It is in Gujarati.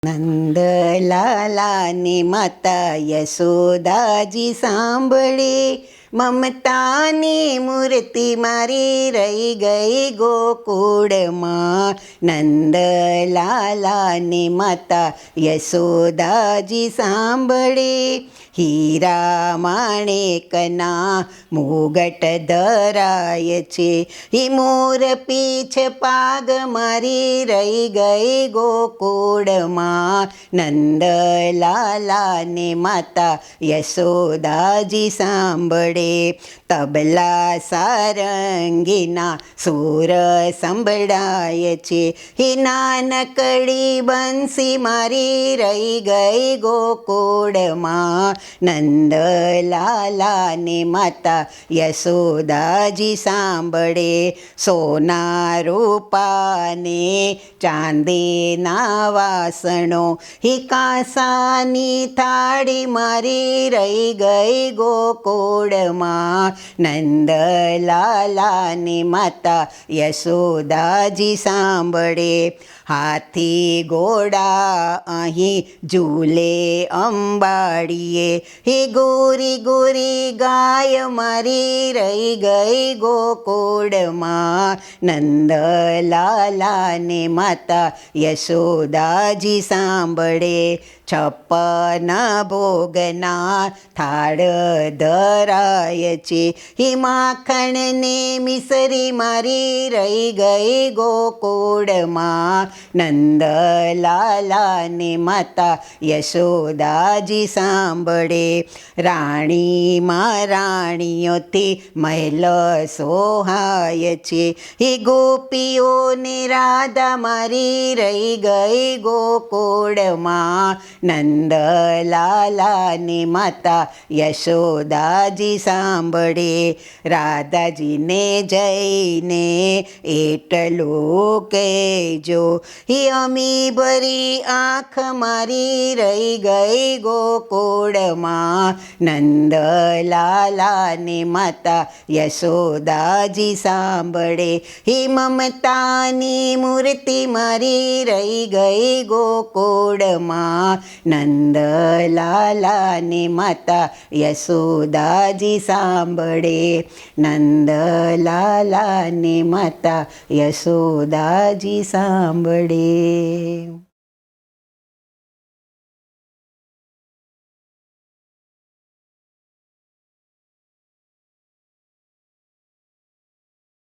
નંદલાલાની માતા યશોદાજી સાંભળે, મમતાની મૂર્તિ મારી રહી ગઈ ગોકુળમાં. નંદલાલાની માતા યશોદાજી સાંભળે, હીરા માણેકના મુગટ ધરાય છે, હી મોર પીછ પાગ મારી રહી ગઈ ગોકુળમાં. નંદલાલાને માતા યશોદાજી સાંભળે, તબલા સારંગીના સૂર સંભળાય છે, હી નાનકડી બંસી મારી રહી ગઈ ગોકુળમાં. નંદલાલાને માતા યશોદાજી સાંભળે, સોના રૂપાને ચાંદીના વાસણો, હી કાંસાની થાળી મારી રહી ગઈ ગોકુળમાં. નંદલાલાની માતા યશોદાજી સાંભળે, હાથી ઘોડા અહીં ઝૂલે અંબાડીએ, હે ગોરી ગોરી ગાય મારી રહી ગઈ ગોકુળમાં. નંદલાલાને માતા યશોદાજી સાંભળે, 56 ભોગના થાળ ધરાય છે, હી માખણને મિસરી મારી રહી ગઈ ગોકુળમાં. નંદલાલાને માતા યશોદાજી સાંભળે, રાણી રાણીઓથી મહેલ સોહાય છે, હી ગોપીઓને રાધા મારી રહી ગઈ ગોકુળમાં. નંદલાલાને માતા યશોદાજી સાંભળે, રાધાજીને જઈને એટલું કહેજો, હી અમી ભરી આંખ મારી રહી ગઈ ગોકુળમાં. નંદલાલાને માતા યશોદાજી સાંભળે, હી મમતાની મૂર્તિ મારી રહી ગઈ ગોકુળમાં. નંદલાલાને માતા યશોદાજી સાંભળે, નંદલાલાને માતા યશોદાજી સાંભળે.